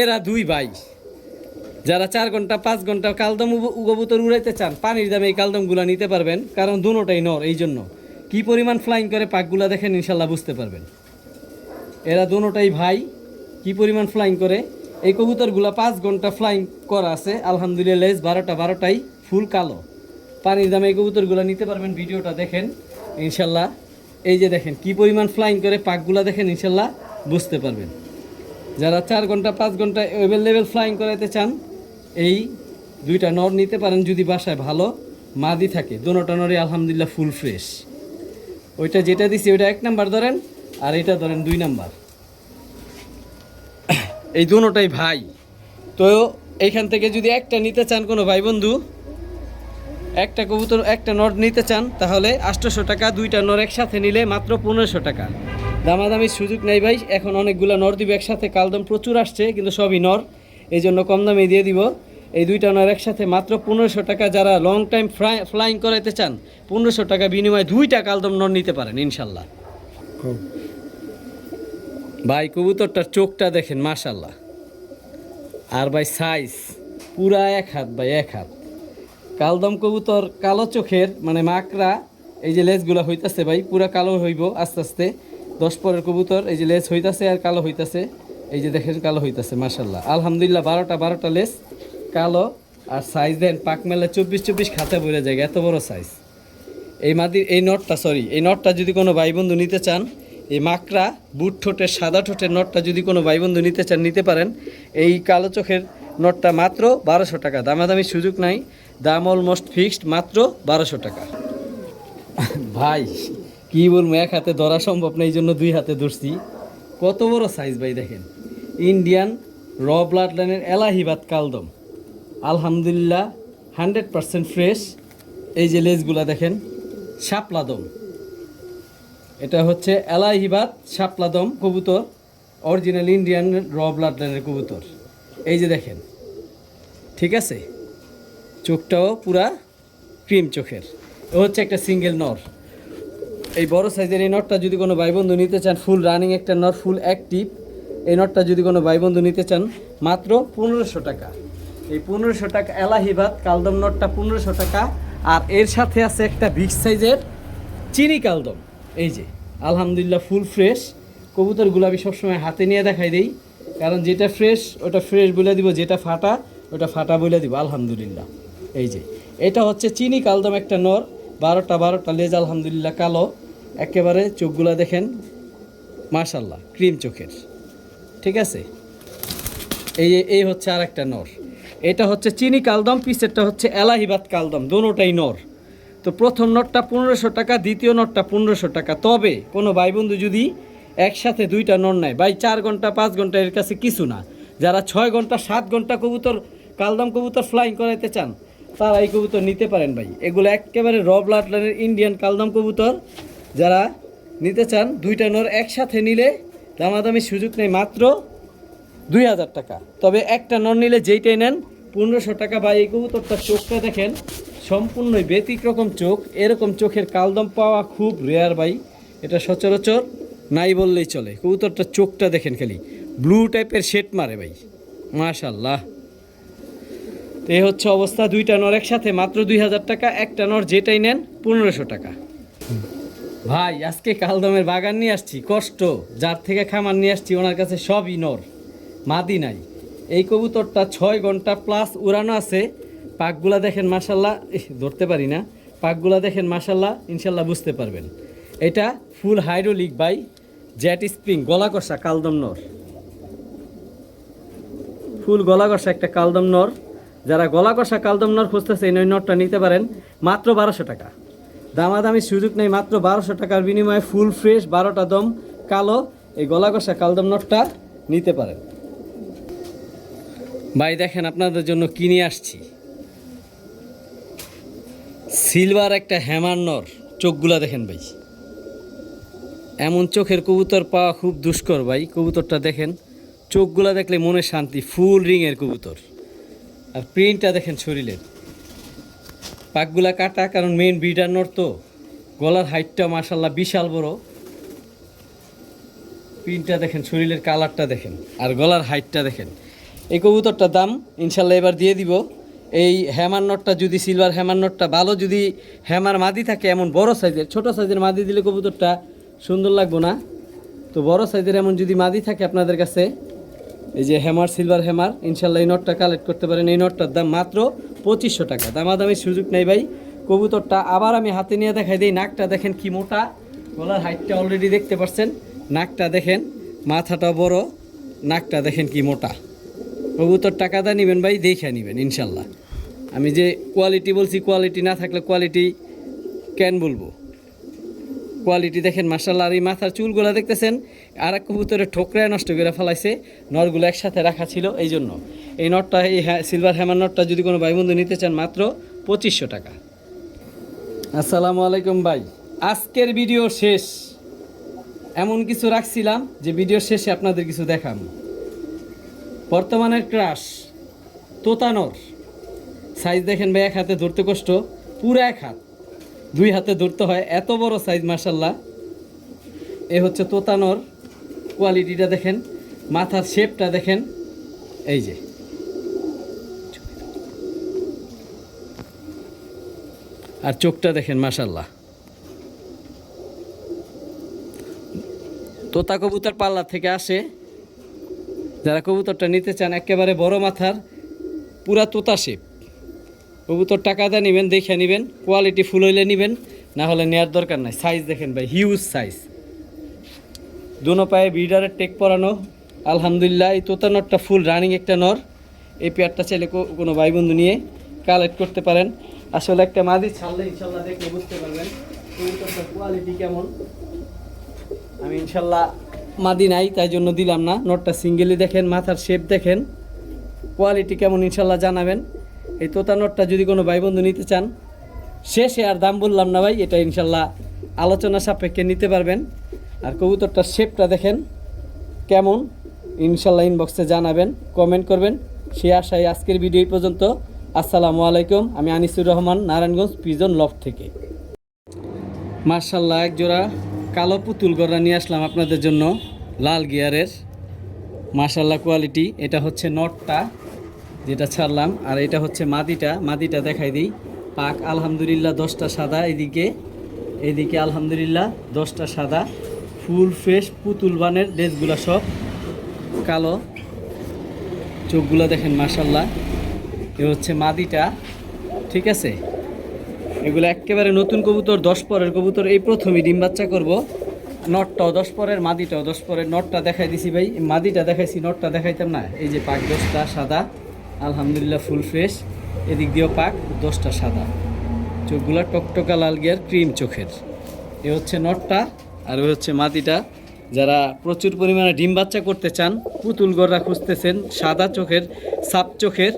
এরা 2 ভাই, যারা 4 ঘন্টা 5 ঘন্টা কালদম কবুতর উড়াইতে চান, পানির দামে এই কালদমগুলো নিতে পারবেন, কারণ দুটোটাই নর। এই জন্য কী পরিমাণ ফ্লাইং করে পাকগুলা দেখেন, ইনশাল্লাহ বুঝতে পারবেন। এরা দুটোটাই ভাই, কি পরিমাণ ফ্লাইং করে। এই কবুতরগুলো 5 ঘন্টা ফ্লাইং করা আছে, আলহামদুলিল্লাহ। লেজ 12টাই ফুল কালো। পানির দামে এই কবুতরগুলো নিতে পারবেন, ভিডিওটা দেখেন ইনশাল্লাহ। এই যে দেখেন কি পরিমাণ ফ্লাইং করে পাকগুলা দেখেন, ইনশাল্লাহ বুঝতে পারবেন। যারা 4 ঘন্টা 5 ঘন্টা অ্যাভেলেবেল ফ্লাইং করাতে চান, এই 2টা নর নিতে পারেন, যদি বাসায় ভালো মাদি থাকে। দুটোটা নরই আলহামদুলিল্লাহ ফুল ফ্রেশ। ওইটা যেটা দিছি ওইটা 1 নাম্বার ধরেন, আর এটা ধরেন 2 নাম্বার। এই দুটোটাই ভাই। তো এইখান থেকে যদি একটা নিতে চান কোনো ভাই বন্ধু, একটা কবুতর একটা নর নিতে চান, তাহলে 800 টাকা। 2টা নর একসাথে নিলে মাত্র 1500 টাকা। দামাদামির সুযোগ নেই ভাই, এখন অনেকগুলো নর দিব একসাথে। কালদম প্রচুর আসছে, কিন্তু সবই নর, এই জন্য কম দামে দিয়ে দিব। এই দুইটা নর একসাথে মাত্র 1500 টাকা। যারা লং টাইম ফ্লাইং করাইতে চান 1500 টাকা বিনিময়ে দুইটা কালদম নর নিতে পারেন ইনশাল্লাহ। ভাই কবুতরটার চোখটা দেখেন মাশাল্লাহ, আর ভাই সাইজ পুরা 1 হাত ভাই, 1 হাত। কালদম কবুতর কালো চোখের মানে মাকড়া, এই যে লেজগুলা হইতাছে ভাই পুরা কালো হইব আস্তে আস্তে। 10 পরের কবুতর, এই যে লেজ হইতাছে আর কালো হইতাছে, এই যে দেখেন কালো হইতাছে মাশাল্লাহ আলহামদুলিল্লাহ। 12টা লেজ কালো, আর সাইজ দেন পাক মেলে 24 খাতা বলে যায়, এত বড় সাইজ। এই নটটা যদি কোনো ভাই বন্ধু নিতে চান, এই মাকড়া বুট ঠোঁটের সাদা ঠোঁটের নটটা যদি কোনো ভাই বন্ধু নিতে চান নিতে পারেন। এই কালো চোখের নটটা মাত্র 1200 টাকা, দামাদামির সুযোগ নাই, দাম অলমোস্ট ফিক্সড, মাত্র 1200 টাকা। ভাই কি বলবো, এক হাতে ধরা সম্ভব না, এই জন্য 2 হাতে ধরছি। কত বড় সাইজ ভাই দেখেন, ইন্ডিয়ান র ব্লাড লাইনের এলাহিবাদ কালদম আলহামদুলিল্লাহ 100% ফ্রেশ। এই যে লেজগুলা দেখেন শাপলাদম, এটা হচ্ছে এলাহিবাদ শাপলাদম কবুতর, অরিজিনাল ইন্ডিয়ান র ব্লাড লাইনের কবুতর। এই যে দেখেন, ঠিক আছে, চোখটাও পুরা ক্রিম চোখের। ও হচ্ছে একটা সিঙ্গেল নর। এই বড় সাইজের এই নটটা যদি কোনো ভাই বন্ধু নিতে চান, ফুল রানিং একটা নর, ফুল অ্যাক্টিভ, এই নটটা যদি কোনো ভাই বন্ধু নিতে চান মাত্র 1500 টাকা। এই 1500 টাকা এলাহিবাদ কালদম নটটা 1500 টাকা। আর এর সাথে আছে একটা বিগ সাইজের চিনি কালদম। এই যে আলহামদুলিল্লাহ ফুল ফ্রেশ কবুতরগুলো আমি সবসময় হাতে নিয়ে দেখাই দিই, কারণ যেটা ফ্রেশ ওটা ফ্রেশ বলে দিব, যেটা ফাটা ওটা ফাটা বলে দিব আলহামদুলিল্লাহ। এই যে এটা হচ্ছে চিনি কালদম একটা নর, 12টা লেজ আলহামদুলিল্লাহ কালো, একেবারে চোখগুলা দেখেন মাশাল্লাহ ক্রিম চোখের, ঠিক আছে। এই হচ্ছে আর একটা নর, এটা হচ্ছে চিনি কালদম, পিসেরটা হচ্ছে এলাহিবাদ কালদম, দোনোটাই নর। তো প্রথম নটটা 1500 টাকা, দ্বিতীয় নটটা 1500 টাকা। তবে কোনো ভাই বন্ধু যদি একসাথে 2টা নর নেয় ভাই, 4 ঘন্টা 5 ঘন্টা এর কাছে কিছু না। যারা 6 ঘন্টা 7 ঘন্টা কবুতর কালদম কবুতর ফ্লাইং করাইতে চান তারা এই কবুতর নিতে পারেন ভাই। এগুলো একেবারে র ব্লাড লাইনের ইন্ডিয়ান কালদম কবুতর। যারা নিতে চান 2টা নর একসাথে নিলে দামাদামির সুযোগ নেই, মাত্র 2000 টাকা। তবে একটা নর নিলে যেইটাই নেন 1500 টাকা। ভাই এই কবুতরটার চোখটা দেখেন সম্পূর্ণই ব্যতিক্রম চোখ, এরকম চোখের কালদম পাওয়া খুব রেয়ার ভাই, এটা সচরাচর নাই বললেই চলে। কবুতরটার চোখটা দেখেন খালি ব্লু টাইপের শেড মারে ভাই মাশাল্লাহ। তো এই হচ্ছে অবস্থা, 2টা নর একসাথে মাত্র 2000 টাকা, একটা নর যেটাই নেন 1500 টাকা। ভাই আজকে কালদমের বাগান নিয়ে আসছি, কষ্ট যার থেকে খামার নিয়ে আসছি ওনার কাছে সবই নর, মাদি নাই। এই কবুতরটা 6 ঘন্টা প্লাস উড়ানো আছে, পাকগুলা দেখেন মাশাল্লাহ, ধরতে পারি না, পাকগুলা দেখেন মাশাল্লাহ, ইনশাল্লাহ বুঝতে পারবেন। এটা ফুল হাইড্রোলিক বাই জেট স্প্রিং গলা কষা কালদম নর, ফুল গলা কষা একটা কালদম নর। যারা গলা কষা কালদম নর খুঁজতেছে এই নরটা নিতে পারেন মাত্র 1200 টাকা, দামাদামির সুযোগ নেই, মাত্র 1200 টাকার বিনিময়ে ফুল ফ্রেশ 12টা দম কালো এই গলা কষা কালদম নরটা নিতে পারেন। ভাই দেখেন আপনাদের জন্য কিনে আসছি সিলভার একটা হ্যামার নর, চোখগুলা দেখেন ভাই, এমন চোখের কবুতর পাওয়া খুব দুষ্কর ভাই। কবুতরটা দেখেন, চোখগুলা দেখলে মনে শান্তি, ফুল রিংয়ের কবুতর। আর প্রিন্টটা দেখেন শরীরের, পাকগুলা কাটা, কারণ মেইন ব্রিডার নর তো। গলার হাইটটা মাশাল্লাহ বিশাল বড়, প্রিন্টটা দেখেন, শরীরের কালারটা দেখেন, আর গলার হাইটটা দেখেন। এই কবুতরটার দাম ইনশাল্লাহ এবার দিয়ে দিব। এই হ্যামার নটটা যদি সিলভার হ্যামার নটটা ভালো, যদি হ্যামার মাদি থাকে এমন বড় সাইজের, ছোট সাইজের মাদি দিলে কবুতরটা সুন্দর লাগবো না, তো বড় সাইজের এমন যদি মাদি থাকে আপনাদের কাছে, এই যে হ্যামার সিলভার হ্যামার, ইনশাল্লাহ এই নটটা কালেক্ট করতে পারেন। এই নটটার দাম মাত্র 2500 টাকা, দামাদামির সুযোগ নেই ভাই। কবুতরটা আবার আমি হাতে নিয়ে দেখাই দিই, নাকটা দেখেন কি মোটা, গলার হাইটটা অলরেডি দেখতে পাচ্ছেন, নাকটা দেখেন, মাথাটা বড়, নাকটা দেখেন কি মোটা। কবুতর টাকাটা নেবেন ভাই, দেখে নেবেন ইনশাল্লাহ। আমি যে কোয়ালিটি বলছি, কোয়ালিটি না থাকলে কোয়ালিটি কেন বলবো, কোয়ালিটি দেখেন মাশাল্লাহ। আর এই মাথার চুলগুলো দেখতেছেন, আর এক কবুতরের ঠোকরায় নষ্ট করে ফেলাইছে, নরগুলো একসাথে রাখা ছিল এই জন্য। এই নটটা, এই সিলভার হ্যামার নটটা যদি কোনো ভাই বন্ধু নিতে চান মাত্র 2500 টাকা। আসসালামু আলাইকুম ভাই, আজকের ভিডিও শেষ, এমন কিছু রাখছিলাম যে ভিডিও শেষে আপনাদের কিছু দেখাম। বর্তমানের ক্রাশ তোতানর সাইজ দেখেন ভাই, এক হাতে ধরতে কষ্ট, পুরো এক হাত, 2 হাতে ধরতে হয়, এত বড় সাইজ মাশাল্লাহ। এ হচ্ছে তোতানোর কোয়ালিটিটা দেখেন, মাথার শেপটা দেখেন, এই যে আর চোখটা দেখেন মাশাল্লাহ। তোতা কবুতর পাল্লা থেকে আসে, যারা কবুতরটা নিতে চান একেবারে বড় মাথার পুরা তোতা শেপ, কবুতর টাকা দিয়ে নেবেন, দেখে নেবেন, কোয়ালিটি ফুল হইলে নেবেন, না হলে নেওয়ার দরকার নাই। সাইজ দেখেন ভাই, হিউজ সাইজ, দুনো পায়ে বিডারের টেক পরানো আলহামদুলিল্লাহ। এই তোতা নটটা ফুল রানিং একটা নর, এই পেয়ারটা চাইলে কোনো ভাই বন্ধু নিয়ে কালেক্ট করতে পারেন। আসলে একটা মাদি ছাড়লে ইনশাল্লাহ দেখলে বুঝতে পারবেন কবুতরটার কোয়ালিটি কেমন। আমি ইনশাল্লাহ মাদি নাই তাই জন্য দিলাম না, নটটা সিঙ্গেলি দেখেন, মাথার শেপ দেখেন, কোয়ালিটি কেমন ইনশাল্লাহ জানাবেন। এই তোতা নটটা যদি কোনো ভাই বন্ধু নিতে চান, শেষে আর দাম বললাম না ভাই, এটা ইনশাল্লাহ আলোচনা সাপেক্ষে নিতে পারবেন। আর কবুতরটার শেপটা দেখেন কেমন, ইনশাল্লাহ ইনবক্সে জানাবেন, কমেন্ট করবেন। সে আশায় আজকের ভিডিও এই পর্যন্ত। আসসালামু আলাইকুম, আমি আনিসুর রহমান, নারায়ণগঞ্জ পিজন লফট থেকে। মার্শাল্লাহ এক জোড়া কালো পুতুল গড়া নিয়ে আসলাম আপনাদের জন্য, লাল গিয়ারের, মার্শাল্লাহ কোয়ালিটি। এটা হচ্ছে নটটা যেটা ছাড়লাম, আর এটা হচ্ছে মাদিটা। মাদিটা দেখাই দিই, পাক আলহামদুলিল্লাহ 10টা সাদা, এদিকে আলহামদুলিল্লাহ 10টা সাদা, ফুল ফ্রেশ পুতুল বানের, ড্রেসগুলো সব কালো, চোখগুলো দেখেন মার্শাল্লাহ। এ হচ্ছে মাদিটা, ঠিক আছে। এগুলো একেবারে নতুন কবুতর, 10 পরের কবুতর, এই প্রথমই ডিম বাচ্চা করব। নটটাও 10 পরের, মাদিটাও 10 পরের। নটটা দেখাই দিছি ভাই, মাদিটা দেখাইছি, নটটা দেখাইতাম না। এই যে পাক 10টা সাদা আলহামদুলিল্লাহ ফুল ফ্রেশ, এদিক দিয়েও পাক 10টা সাদা, চোখগুলো টকটকা লাল গিয়ার ক্রিম চোখের। এ হচ্ছে নটটা, আর ওই হচ্ছে মাদিটা। যারা প্রচুর পরিমাণে ডিম বাচ্চা করতে চান, পুতুল গড়া খুঁজতেছেন, সাদা চোখের, সাপ চোখের,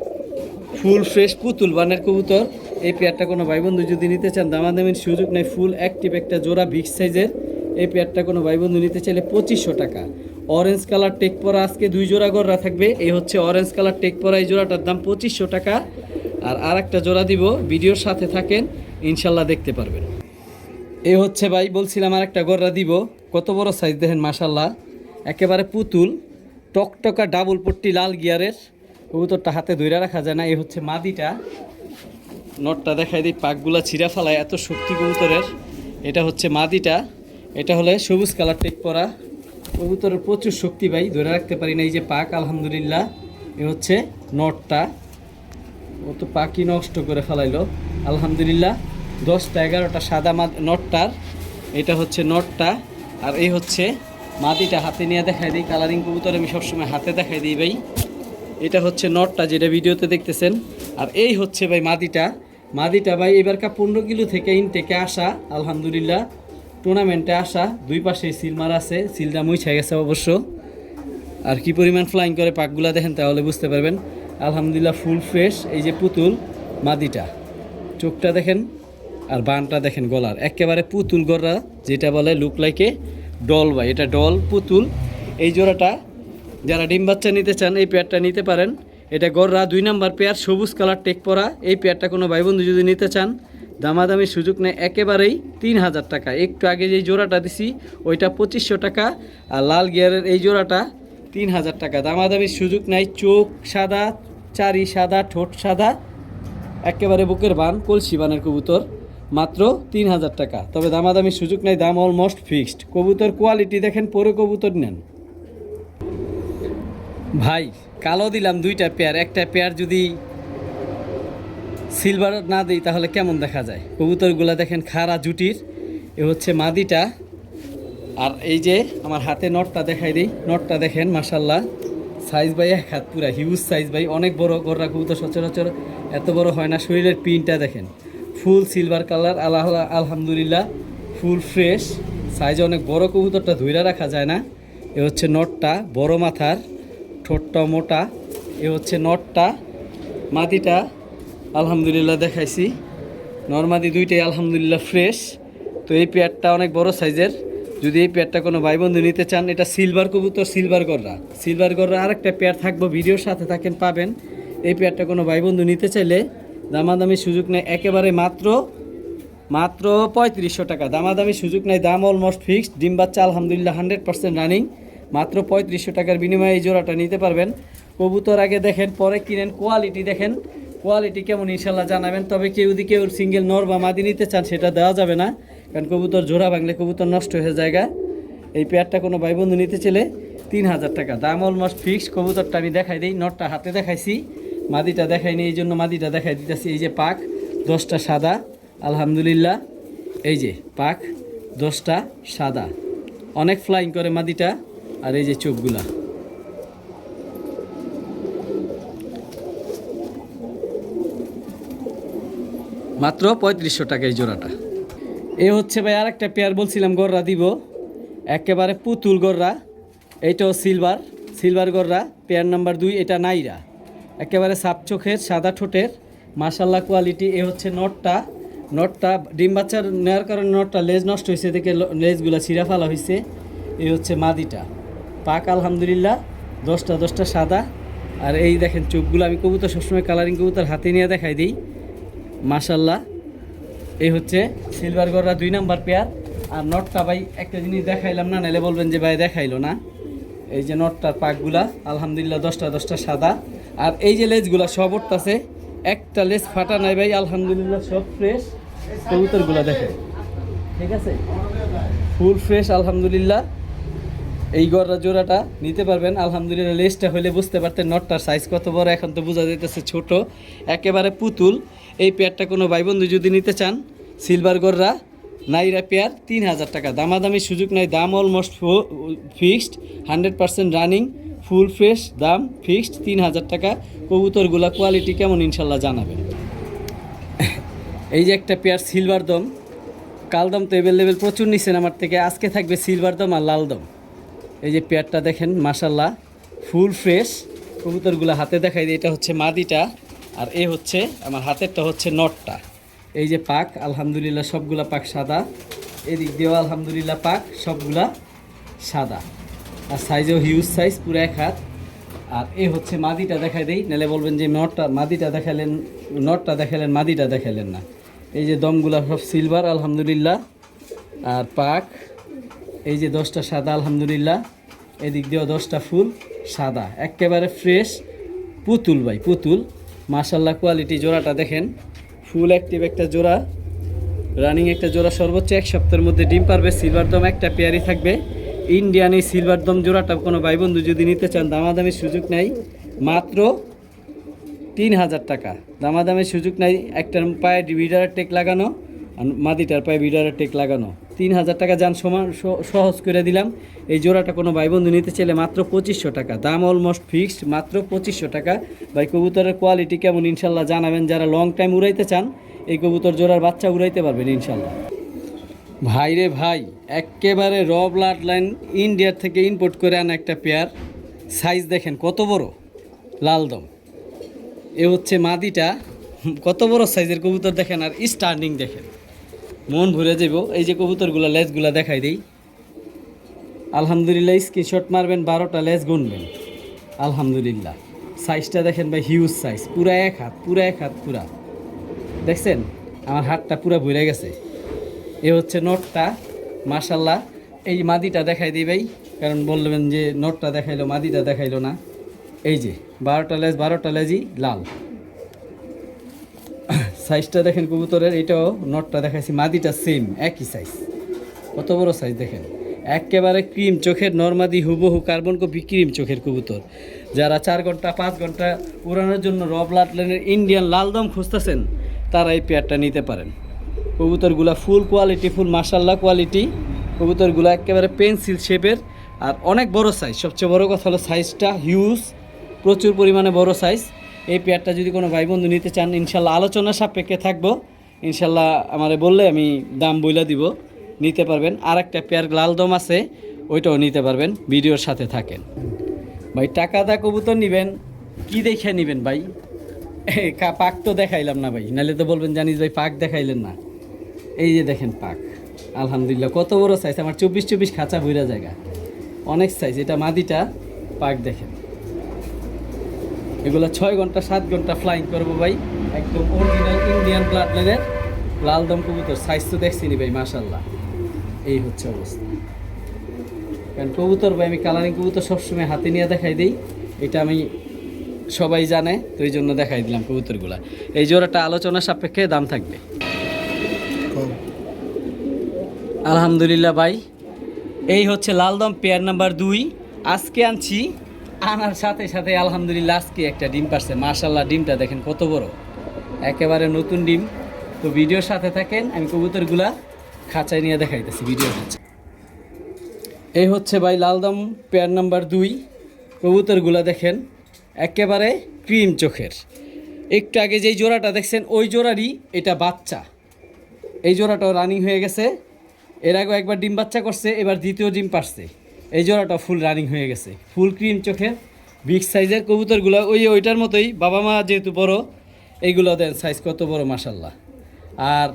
ফুল ফ্রেশ পুতুল বানের কবুতর, এই পেয়ারটা কোনো ভাই বন্ধু যদি নিতে চান, দামাদামির সুযোগ নেই, ফুল অ্যাক্টিভ একটা জোড়া বিগ সাইজের। এই পেয়ারটা কোনো ভাই বন্ধু নিতে চাইলে 2500 টাকা। অরেঞ্জ কালার টেক পরা আজকে 2 জোড়া গড়া থাকবে। এই হচ্ছে অরেঞ্জ কালার টেক পরা, এই জোড়াটার দাম 2500 টাকা। আর একটা জোড়া দিব, ভিডিওর সাথে থাকেন, ইনশাল্লাহ দেখতে পারবেন। এ হচ্ছে ভাই বলছিলাম আর একটা গড়া দিব, কত বড় সাইজ দেখেন মাশাল্লাহ, একেবারে পুতুল, টকটকা ডাবল পট্টি লাল গিয়ারের কবুতরটা, হাতে ধরে রাখা যায় না। এই হচ্ছে মাদিটা, নটটা দেখাই দিই, পাকগুলা ছিঁড়া ফেলায়, এত শক্তি কবুতরের। এটা হচ্ছে মাদিটা, এটা হলে সবুজ কালার টেক পরা, কবুতরের প্রচুর শক্তি ভাই, ধরে রাখতে পারি না। এই যে পাক আলহামদুলিল্লাহ। এ হচ্ছে নটটা, ও তো পাখি নষ্ট করে ফেলাইলো আলহামদুলিল্লাহ। 10টা 11টা সাদা নটটার, এটা হচ্ছে নটটা। আর এই হচ্ছে মাদিটা, হাতে নিয়ে দেখাই দিই, কালারিং কবুতর আমি সবসময় হাতে দেখাই দিই ভাই। এটা হচ্ছে নটটা যেটা ভিডিওতে দেখতেছেন, আর এই হচ্ছে ভাই মাদিটা। মাদিটা ভাই এবারকার 15 কিলো থেকে ইনটেকে আসা আলহামদুলিল্লাহ, টুর্নামেন্টে আসা, 2 পাশে সিল মারা আছে, সিলটা মুছে গেছে অবশ্য। আর কি পরিমাণ ফ্লাইং করে পাকগুলা দেখেন, তাহলে বুঝতে পারবেন। আলহামদুলিল্লাহ ফুল ফ্রেশ। এই যে পুতুল মাদিটা, চোখটা দেখেন আর বানটা দেখেন, গলার একেবারে পুতুল গড়া, যেটা বলে লুক লাইকে ডল ভাই, এটা ডল পুতুল। এই জোড়াটা যারা ডিম বাচ্চা নিতে চান, এই পেয়ারটা নিতে পারেন। এটা গড়রা 2 নাম্বার পেয়ার, সবুজ কালার টেক পরা। এই পেয়ারটা কোনো ভাই বন্ধু যদি নিতে চান, দামাদামির সুযোগ নেই, একেবারেই 3000 টাকা। একটু আগে যেই জোড়াটা দিছি ওইটা 2500 টাকা, আর লাল গিয়ারের এই জোড়াটা 3000 টাকা। দামাদামির সুযোগ নাই। চোখ সাদা, চারি সাদা, ঠোঁট সাদা, একেবারে বুকের বান, কলসি বানের কবুতর, মাত্র 3000 টাকা। তবে দামাদামির সুযোগ নাই, দাম অলমোস্ট ফিক্সড। কবুতর কোয়ালিটি দেখেন, পরে কবুতর নেন ভাই। কালো দিলাম 2টা পেয়ার, একটা পেয়ার যদি সিলভার না দিই তাহলে কেমন দেখা যায়। কবুতরগুলো দেখেন খাড়া জুটির। এ হচ্ছে মাদিটা, আর এই যে আমার হাতে নটটা দেখাই দিই, নটটা দেখেন মাশাল্লাহ, সাইজ ভাই এক হাত, পুরা হিউজ সাইজ ভাই, অনেক বড় গররা কবুতর সচরাচর এত বড় হয় না। শরীরের পিনটা দেখেন, ফুল সিলভার কালার আলহামদুলিল্লাহ, ফুল ফ্রেশ, সাইজ অনেক বড়, কবুতরটা ধইরা রাখা যায় না। এ হচ্ছে নটটা, বড় মাথার, ঠোঁটটা মোটা। এ হচ্ছে নটটা, মাদিটা আলহামদুলিল্লাহ দেখাইছি, নরমাদি 2টাই আলহামদুলিল্লাহ ফ্রেশ। তো এই পেয়ারটা অনেক বড় সাইজের, যদি এই পেয়ারটা কোনো ভাই বন্ধু নিতে চান, এটা সিলভার কবুতর, সিলভার গররা আরেকটা পেয়ার থাকবো, ভিডিওর সাথে থাকেন পাবেন। এই পেয়ারটা কোনো ভাই বন্ধু নিতে চাইলে দামাদামি সুযোগ নেই, একেবারে মাত্র 3500 টাকা, দামাদামি সুযোগ নেই, দাম অলমোস্ট ফিক্সড। ডিম বাচ্চা আলহামদুলিল্লাহ 100% রানিং, মাত্র 3500 টাকার বিনিময়ে এই জোড়াটা নিতে পারবেন। কবুতর আগে দেখেন, পরে কিনেন, কোয়ালিটি দেখেন, কোয়ালিটি কেমন ইনশাল্লাহ জানাবেন। তবে কেউ সিঙ্গেল নর বা মাদি নিতে চান সেটা দেওয়া যাবে না, কারণ কবুতর জোড়া ভাঙলে কবুতর নষ্ট হয়ে যায়। এই পেয়ারটা কোনো ভাই বন্ধু নিতে চলে 3000 টাকা, দাম অলমোস্ট ফিক্সড। কবুতরটা আমি দেখাই দিই, নটটা হাতে দেখাইছি, মাদিটা দেখাইনি, এই জন্য মাদিটা দেখাই দিতেছি। এই যে পাক 10টা সাদা আলহামদুলিল্লাহ, এই যে পাক 10টা সাদা, অনেক ফ্লাইং করে মাদিটা। আর এই যে চোখগুলা, মাত্র 3500 টাকা এই জোড়াটা। এ হচ্ছে ভাই আর একটা পেয়ার বলছিলাম গররা দিব, একেবারে পুতুল গররা। এইটাও সিলভার গররা, পেয়ার নাম্বার 2। এটা নাইরা, একেবারে সাপ চোখের, সাদা ঠোঁটের, মাশাল্লাহ কোয়ালিটি। এ হচ্ছে নটটা ডিম বাচ্চার নেওয়ার কারণে নটটা লেজ নষ্ট হয়েছে, দেখে লেজগুলা ছিঁড়া ফেলা হয়েছে। এই হচ্ছে মাদিটা, পাক আলহামদুলিল্লাহ 10টা সাদা। আর এই দেখেন চোখগুলো, আমি কবুতর সবসময় কালারিং কবুতর হাতে নিয়ে দেখাই দিই, মাশাল্লাহ। এই হচ্ছে সিলভার গররা 2 নাম্বার পেয়ার। আর নটটা ভাই একটা জিনিস দেখাইলাম না, নাহলে বলবেন যে ভাই দেখাইলো না। এই যে নটটার পাকগুলা আলহামদুলিল্লাহ 10টা সাদা। আর এই যে লেজগুলা সব উঠতেছে, একটা লেজ ফাটা নাই ভাই, আলহামদুলিল্লাহ সব ফ্রেশ। কবুতরগুলা দেখেন, ঠিক আছে, ফুল ফ্রেশ আলহামদুলিল্লাহ। এই গররা জোড়াটা নিতে পারবেন আলহামদুলিল্লাহ। লেজটা হলে বুঝতে পারতেন নটটার সাইজ কত বড়, এখন তো বোঝা যাইতেছে ছোট, একেবারে পুতুল। এই পেয়ারটা কোনো ভাই বন্ধু যদি নিতে চান, সিলভার গররা নাইরা পেয়ার 3000 টাকা, দামাদামি সুযোগ নাই, দাম almost fixed, 100% running, full fresh, দাম ফিক্সড 3000 টাকা। কবুতরগুলা কোয়ালিটি কেমন ইনশাল্লাহ জানাবেন। এই যে একটা পেয়ার সিলভার দম, কালদম তো অ্যাভেলেবেল প্রচুর নিচ্ছেন আমার থেকে, আজকে থাকবে সিলভার দম আর লাল দম। এই যে পেয়ারটা দেখেন মাশাল্লাহ ফুল ফ্রেশ। কবুতরগুলো হাতে দেখাই দিই, এটা হচ্ছে মাদিটা, আর এ হচ্ছে আমার হাতেরটা হচ্ছে নটটা। এই যে পাক আলহামদুলিল্লাহ সবগুলা পাক সাদা, এদিক দিয়েও আলহামদুলিল্লাহ পাক সবগুলা সাদা, আর সাইজও হিউজ সাইজ, পুরো 1 হাত। আর এ হচ্ছে মাদিটা দেখাই দেই, নাহলে বলবেন যে মাদিটা দেখালেন, নটটা দেখালেন, মাদিটা দেখালেন না। এই যে দমগুলা সব সিলভার আলহামদুলিল্লাহ, আর পাক এই যে 10টা সাদা আলহামদুলিল্লাহ, এদিক দিয়েও 10টা ফুল সাদা, একেবারে ফ্রেশ পুতুল ভাই, পুতুল মাশাল্লাহ। কোয়ালিটি জোড়াটা দেখেন, ফুল অ্যাক্টিভ একটা জোড়া, রানিং একটা জোড়া, সর্বোচ্চ 1 সপ্তাহের মধ্যে ডিম পারবে। সিলভার দম একটা পেয়ারই থাকবে। ইন্ডিয়ান এই সিলভার দম জোড়াটা কোনো ভাই বন্ধু যদি নিতে চান, দামাদামির সুযোগ নেই, মাত্র 3000 টাকা, দামাদামির সুযোগ নাই। একটার পায়ে বিডারের টেক লাগানো, আর মাদিটার পায়ে বিডারের টেক লাগানো, 3000 টাকা যান সহজ করে দিলাম। এই জোড়াটা কোনো ভাই বন্ধু নিতে চাইলে মাত্র 2500 টাকা, দাম অলমোস্ট ফিক্সড, মাত্র 2500 টাকা। ভাই কবুতরের কোয়ালিটি কেমন ইনশাল্লাহ জানাবেন। যারা লং টাইম উড়াইতে চান, এই কবুতর জোড়ার বাচ্চা উড়াইতে পারবেন ইনশাল্লাহ। ভাই রে ভাই, একেবারে র ব্লাড লাইন ইন্ডিয়ার থেকে ইম্পোর্ট করে আনা একটা পেয়ার, সাইজ দেখেন কত বড়, লালদম। এ হচ্ছে মাদিটা, কত বড় সাইজের কবুতর দেখেন, আর স্টার্নিং দেখেন, মন ভরে যাব। এই যে কবুতরগুলো লেজগুলা দেখাই দিই আলহামদুলিল্লাহ, স্ক্রিনশট মারবেন, 12টা লেজ গুনবেন আলহামদুলিল্লাহ। সাইজটা দেখেন ভাই, হিউজ সাইজ, পুরা 1 হাত, পুরা দেখছেন, আমার হাতটা পুরা ভরে গেছে। এ হচ্ছে নটটা মাশাল্লাহ। এই মাদিটা দেখাই দিই ভাই, কারণ বলবেন যে নটটা দেখাইলো মাদিটা দেখাইলো না। এই যে 12টা লেজই লাল, সাইজটা দেখেন কবুতরের। এটাও নটটা দেখাইছি, মাদিটা সেম একই সাইজ, কত বড় সাইজ দেখেন, একেবারে ক্রিম চোখের, নর্মাদি হুবহু কার্বন কপি ক্রিম চোখের কবুতর। যারা 4 ঘন্টা 5 ঘন্টা উড়ানোর জন্য র ব্লাড লাইনের ইন্ডিয়ান লালদম খুঁজতেছেন, তারা এই পেয়ারটা নিতে পারেন। কবুতরগুলা ফুল কোয়ালিটি, ফুল মাশাল্লাহ কোয়ালিটি। কবুতরগুলো একেবারে পেন্সিল শেপের, আর অনেক বড় সাইজ। সবচেয়ে বড় কথা হলো সাইজটা হিউজ, প্রচুর পরিমাণে বড় সাইজ। এই পেয়ারটা যদি কোনো ভাই বন্ধু নিতে চান, ইনশাল্লাহ আলোচনা সাপেক্ষে থাকবো, ইনশাল্লাহ আমারে বললে আমি দাম বইলা দিব, নিতে পারবেন। আর একটা পেয়ার লালদম আছে, ওইটাও নিতে পারবেন, ভিডিওর সাথে থাকেন। ভাই টাকা দা কবুতর নেবেন, কি দেখে নেবেন ভাই? পাক তো দেখাইলাম না ভাই, নাহলে তো বলবেন জানিস ভাই পাক দেখাইলেন না। এই যে দেখেন পাক আলহামদুলিল্লাহ, কত বড় সাইজ, আমার 24 খাঁচা ভইরা জায়গা, অনেক সাইজ। এটা মাদিটা, পাক দেখেন। এগুলো 6 ঘন্টা 7 ঘন্টা ফ্লাইং করবো ভাই, একদম অরিজিনাল ইন্ডিয়ান ব্লাড লাইনের লালদম কবুতর। সাইজ তো দেখছিনি ভাই, মাশাল্লাহ। এই হচ্ছে অবস্থা। কারণ কবুতর ভাই আমি কালারিং কবুতর সবসময় হাতে নিয়ে দেখাই দিই, এটা আমি সবাই জানে, তো এই জন্য দেখাই দিলাম কবুতরগুলা। এই জোড়াটা আলোচনা সাপেক্ষে দাম থাকবে। আলহামদুলিল্লাহ ভাই, এই হচ্ছে লালদম পেয়ার নাম্বার 2। আজকে আনছি, আনার সাথে সাথে আলহামদুলিল্লাহ আজকে একটা ডিম পারছে। মাশাল্লাহ, ডিমটা দেখেন কত বড়, একেবারে নতুন ডিম। তো ভিডিওর সাথে থাকেন, আমি কবুতরগুলা খাঁচায় নিয়ে দেখাইতেছি ভিডিওর কাছে। এই হচ্ছে ভাই লালদম পেয়ার নাম্বার 2। কবুতরগুলা দেখেন একেবারে ক্রিম চোখের। একটু আগে যেই জোড়াটা দেখছেন ওই জোড়ারই এটা বাচ্চা। এই জোড়াটাও রানিং হয়ে গেছে, এর আগেও একবার ডিম বাচ্চা করছে, এবার দ্বিতীয় ডিম পারছে। এই জোড়াটা ফুল রানিং হয়ে গেছে, ফুল ক্রিম চোখের বিগ সাইজের কবুতরগুলো। ওইটার মতোই, বাবা মা যেহেতু বড়, এইগুলো দেন সাইজ কত বড় মাশাল্লাহ। আর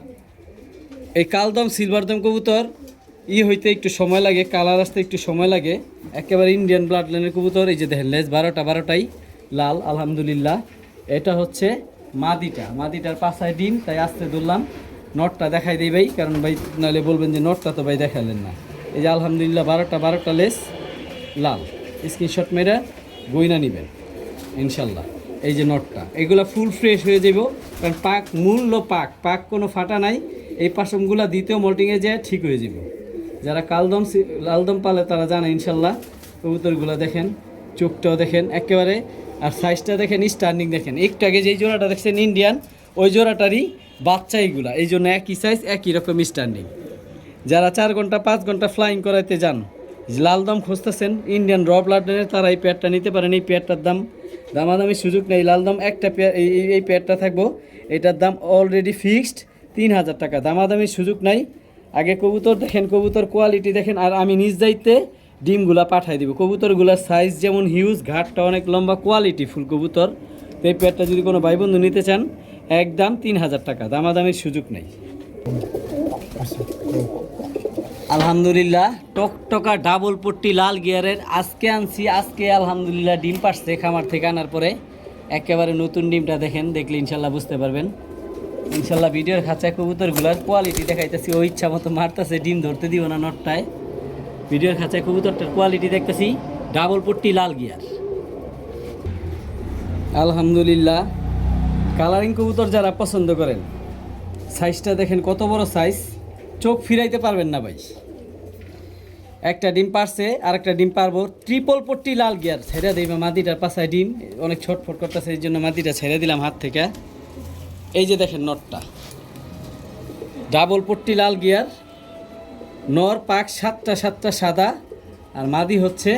এই কালদম সিলভারদম কবুতর হইতে একটু সময় লাগে, কালার আসতে একটু সময় লাগে। একেবারে ইন্ডিয়ান ব্লাড লাইনের কবুতর। এই যে দেখেন লেজ 12টাই লাল আলহামদুলিল্লাহ। এটা হচ্ছে মাদিটার পাছায় ডিম, তাই আসতে ধরলাম। নটটা দেখাই দিই ভাই, কারণ ভাই নাহলে বলবেন যে নটটা তো ভাই দেখালেন না। এই যে আলহামদুলিল্লাহ 12টা লেজ লাল। স্ক্রিনশট মেরে গইনা নেবেন ইনশাল্লাহ। এই যে নটটা, এগুলো ফুল ফ্রেশ হয়ে যাব, কারণ মূল্য পাক কোনো ফাটা নাই। এই পাশমগুলা দ্বিতীয় মল্টিংয়ে যায় ঠিক হয়ে যাব। যারা লালদম পালে তারা জানে ইনশাল্লাহ। কবুতরগুলো দেখেন, চোখটাও দেখেন একেবারে, আর সাইজটা দেখেন, স্ট্যান্ডিং দেখেন। একটু আগে যেই জোড়াটা দেখছেন ইন্ডিয়ান, ওই জোড়াটারই বাচ্চা এইগুলা। এই জন্য একই সাইজ, একই রকম স্ট্যান্ডিং। যারা 4 ঘন্টা 5 ঘন্টা ফ্লাইং করাইতে যান, লালদম খুঁজতেছেন ইন্ডিয়ান র ব্লাডের, তারা এই পেয়ারটা নিতে পারেন। এই পেয়ারটার দামাদামি সুযোগ নেই। লালদম একটা পেয়ার, এই পেয়ারটা থাকবো, এটার দাম অলরেডি ফিক্সড 3000 টাকা, দামাদামির সুযোগ নাই। আগে কবুতর দেখেন, কবুতর কোয়ালিটি দেখেন, আর আমি নিজ দায়িত্বে ডিমগুলা পাঠাই দিব। কবুতরগুলার সাইজ যেমন হিউজ, ঘাটটা অনেক লম্বা, কোয়ালিটি ফুল কবুতর। তো এই পেয়ারটা যদি কোনো ভাই বন্ধু নিতে চান, একদম 3000 টাকা, দামাদামির সুযোগ নেই। আলহামদুলিল্লাহ টকটকা ডাবল পট্টি লাল গিয়ারের আজকে আনছি। আজকে আলহামদুলিল্লাহ ডিম পারছে খামার থেকে আনার পরে, একেবারে নতুন ডিমটা দেখেন, দেখলে ইনশাল্লাহ বুঝতে পারবেন। ইনশাল্লাহ ভিডিওর খাঁচায় কবুতরগুলার কোয়ালিটি দেখাইতেছি, ওই ইচ্ছা মতো মারতেছে, ডিম ধরতে দিব না নটটায়। ভিডিওর খাঁচায় কবুতরটার কোয়ালিটি দেখতেছি, ডাবল পট্টি লাল গিয়ার। আলহামদুলিল্লাহ কালারিং কবুতর যারা পছন্দ করেন, সাইজটা দেখেন কত বড় সাইজ, চোখ ফিরাইতে পারবেন না ভাই। একটা ডিম পারছে, আর একটা ডিম পারবো। ট্রিপল পট্টি লাল গিয়ার ছেড়ে দিবে, মাদিটার পাশায় ডিম অনেক ছটফট করতেছে, এই জন্য মাদিটা ছেড়ে দিলাম হাত থেকে। এই যে দেখেন নটটা, ডাবল পট্টি লাল গিয়ার, নর পাক 7টা সাদা, আর মাদি হচ্ছে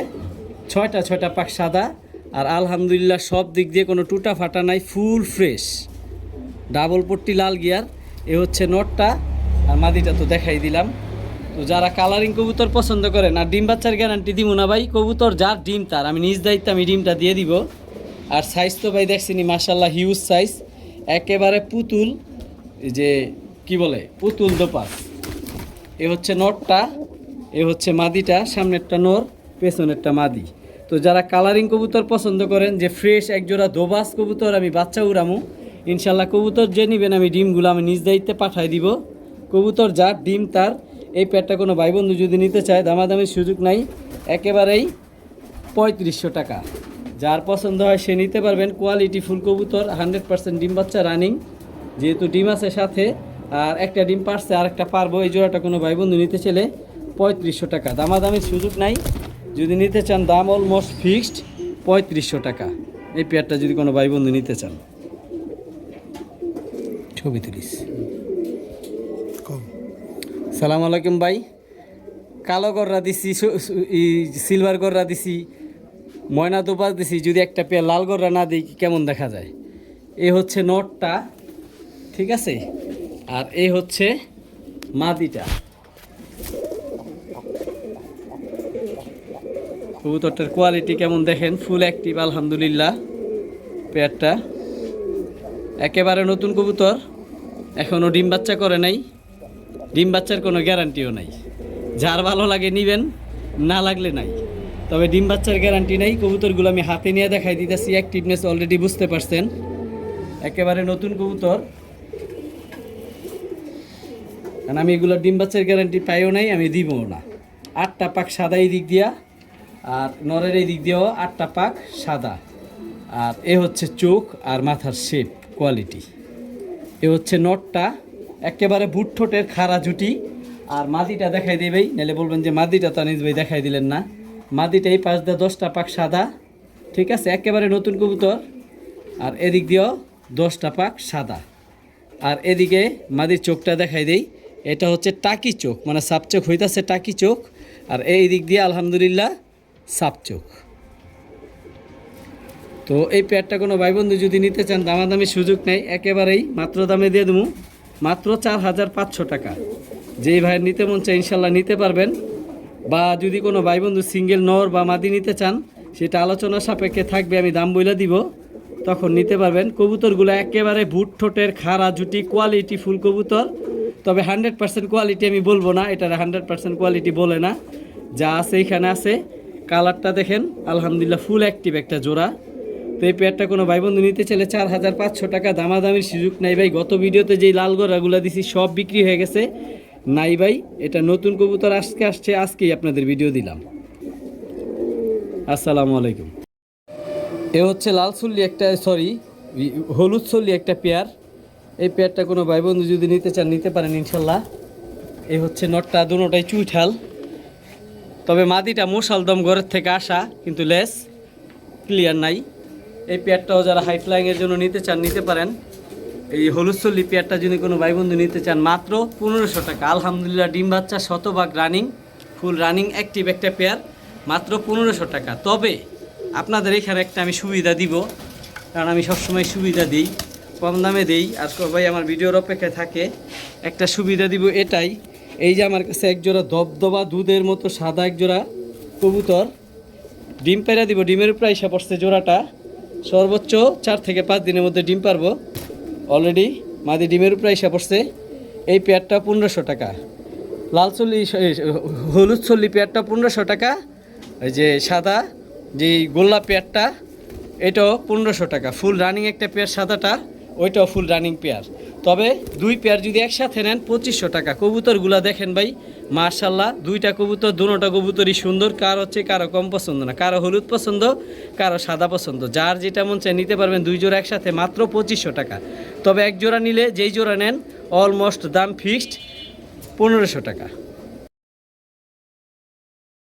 6টা পাক সাদা। আর আলহামদুলিল্লাহ সব দিক দিয়ে কোনো টুটা ফাটা নাই, ফুল ফ্রেশ ডাবল পট্টি লাল গিয়ার। এ হচ্ছে নটটা, আর মাদিটা তো দেখাই দিলাম। তো যারা কালারিং কবুতর পছন্দ করেন, আর ডিম বাচ্চার গ্যারান্টি দিব না ভাই, কবুতর যার ডিম তার, আমি নিজ দায়িত্বে আমি ডিমটা দিয়ে দিব। আর সাইজ তো ভাই দেখছিনি মাশাল্লাহ, হিউজ সাইজ, একেবারে পুতুল, যে কি বলে পুতুল দোপাস। এ হচ্ছে নটটা, এ হচ্ছে মাদিটা, সামনেরটা নর, পেছনেরটা মাদি। তো যারা কালারিং কবুতর পছন্দ করেন, যে ফ্রেশ একজোড়া দোবাস কবুতর আমি বাচ্চা উড়ামু, ইনশাল্লাহ কবুতর যে নেবেন আমি ডিমগুলো আমি নিজ দায়িত্বে পাঠাই দিব। কবুতর যার ডিম তার। এই পেয়ারটা কোনো ভাই বন্ধু যদি নিতে চায়, দামাদামির সুযোগ নাই, একেবারেই 3500 টাকা। যার পছন্দ হয় সে নিতে পারবেন। কোয়ালিটি ফুল কবুতর, 100% ডিম বাচ্চা রানিং, যেহেতু ডিম আছে সাথে, আর একটা ডিম পারছে আর একটা পারবো। এই জোড়াটা কোনো ভাই বন্ধু নিতে চাইলে 3500 টাকা, দামাদামির সুযোগ নাই। যদি নিতে চান দাম অলমোস্ট ফিক্সড 3500 টাকা। এই পেয়ারটা যদি কোনো ভাই বন্ধু নিতে চান, ছবি তুলিস। সালাম আলাইকুম ভাই, কালো গররা দিছি, সিলভার গররা দিছি, ময়না দোপাস দিছি, যদি একটা পেয়ার লাল গররা না দিই কেমন দেখা যায়। এ হচ্ছে নটটা, ঠিক আছে, আর এই হচ্ছে মাদিটা। কবুতরটার কোয়ালিটি কেমন দেখেন, ফুল অ্যাক্টিভ আলহামদুলিল্লাহ। পেয়ারটা একেবারে নতুন কবুতর, এখনও ডিম বাচ্চা করে নাই, ডিম বাচ্চার কোনো গ্যারান্টিও নাই। যার ভালো লাগে নিবেন, না লাগলে নাই, তবে ডিম বাচ্চার গ্যারান্টি নেই। কবুতরগুলো আমি হাতে নিয়ে দেখাই দিতেছি, অ্যাক্টিভনেস অলরেডি বুঝতে পারছেন, একেবারে নতুন কবুতর, কারণ আমি এগুলো ডিম বাচ্চার গ্যারান্টি পাইও নাই, আমি দিবও না। 8টা পাক সাদা এই দিক দিয়া, আর নরের এই দিক দিয়েও 8টা পাক সাদা। আর এ হচ্ছে চোখ আর মাথার শেপ কোয়ালিটি। এ হচ্ছে নটটা, একেবারে বুট ঠোঁটের খাড়া জুটি। আর মাদিটা দেখাই দেবেই, নাহলে বলবেন যে মাদিটা তো আনিস ভাই দেখাই দিলেন না। মাদিটা এই পাশ দিয়ে 10টা পাক সাদা, ঠিক আছে, একেবারে নতুন কবুতর। আর এদিক দিয়েও 10টা পাক সাদা। আর এদিকে মাদির চোখটা দেখাই দেই, এটা হচ্ছে টাকি চোখ, মানে সাপ চোখ হইতাছে টাকি চোখ। আর এই দিক দিয়ে আলহামদুলিল্লাহ সাপ চোখ। তো এই পেয়ারটা কোনো ভাই বন্ধু যদি নিতে চান, দামাদামি সুযোগ নেই, একেবারেই মাত্র দামে দিয়ে দেবো, মাত্র 4500 টাকা। যেই ভাইয়ের নিতে মন চায় ইনশাল্লাহ নিতে পারবেন। বা যদি কোনো ভাই বন্ধু সিঙ্গেল নর বা মাদি নিতে চান, সেটা আলোচনা সাপেক্ষে থাকবে, আমি দাম বইলে দিব, তখন নিতে পারবেন। কবুতরগুলো একেবারে বুট ঠোঁটের খাড়া জুটি কোয়ালিটি ফুল কবুতর। তবে 100% কোয়ালিটি আমি বলবো না, এটার 100% কোয়ালিটি বলে না, যা আছে এইখানে আছে। কালারটা দেখেন আলহামদুলিল্লাহ ফুল অ্যাক্টিভ একটা জোড়া। তো এই পেয়ারটা কোনো ভাই বন্ধু নিতে চাইলে 4500 টাকা, দামাদামির সুযোগ নাই ভাই। গত ভিডিওতে যেই লাল গড়াগুলো দিছি সব বিক্রি হয়ে গেছে, নাই ভাই। এটা নতুন কবুতর আজকেই আপনাদের ভিডিও দিলাম। আসসালামু আলাইকুম। এ হচ্ছে লাল চল্লি একটা, সরি হলুদ চল্লি একটা পেয়ার। এই পেয়ারটা কোনো ভাই বন্ধু যদি নিতে চান নিতে পারেন ইনশাল্লাহ। এই হচ্ছে নটটা, দুটোটাই চুইঠাল, তবে মাদিটা মোশালদম ঘরের থেকে আসা, কিন্তু লেস ক্লিয়ার নাই। এই পেয়ারটাও যারা হাই ফ্লাইংয়ের জন্য নিতে চান নিতে পারেন। এই হলুদ চল্লি পেয়ারটা যদি কোনো ভাই বন্ধু নিতে চান মাত্র 1500 টাকা। আলহামদুলিল্লাহ ডিম বাচ্চা 100 রানিং, ফুল রানিং অ্যাক্টিভ একটা পেয়ার, মাত্র 1500 টাকা। তবে আপনাদের এখানে একটা আমি সুবিধা দিব, কারণ আমি সবসময় সুবিধা দিই, কম দামে দিই, আর সবাই আমার ভিডিওর অপেক্ষায় থাকে। একটা সুবিধা দিব এটাই, এই যে আমার কাছে একজোড়া দবদবা দুধের মতো সাদা একজোড়া কবুতর ডিম পেড়া দিব। ডিমের উপরে এসে পড়ছে জোড়াটা, সর্বোচ্চ 4 থেকে 5 দিনের মধ্যে ডিম পারবো। অলরেডি মাদি ডিমের উপরে এসে পড়ছে। এই পেয়ারটা 1500 টাকা। লাল চল্লি হলুদ চল্লি পেয়ারটা 1500 টাকা। এই যে সাদা যে গোল্লা পেয়ারটা, এটাও 1500 টাকা। ফুল রানিং একটা পেয়ার সাদাটা, ওইটাও ফুল রানিং পেয়ার। তবে 2 পেয়ার যদি একসাথে নেন 2500 টাকা। কবুতরগুলা দেখেন ভাই, মার্শাল্লাহ, 2টা কবুতর, দুটোটা কবুতরই সুন্দর। কারো কম পছন্দ না, কারো হলুদ পছন্দ, কারো সাদা পছন্দ। যার যেটা মন চায় নিতে পারবেন। 2 জোড়া একসাথে মাত্র 2500 টাকা। তবে 1 জোড়া নিলে যেই জোড়া নেন অলমোস্ট দাম ফিক্সড 1500 টাকা।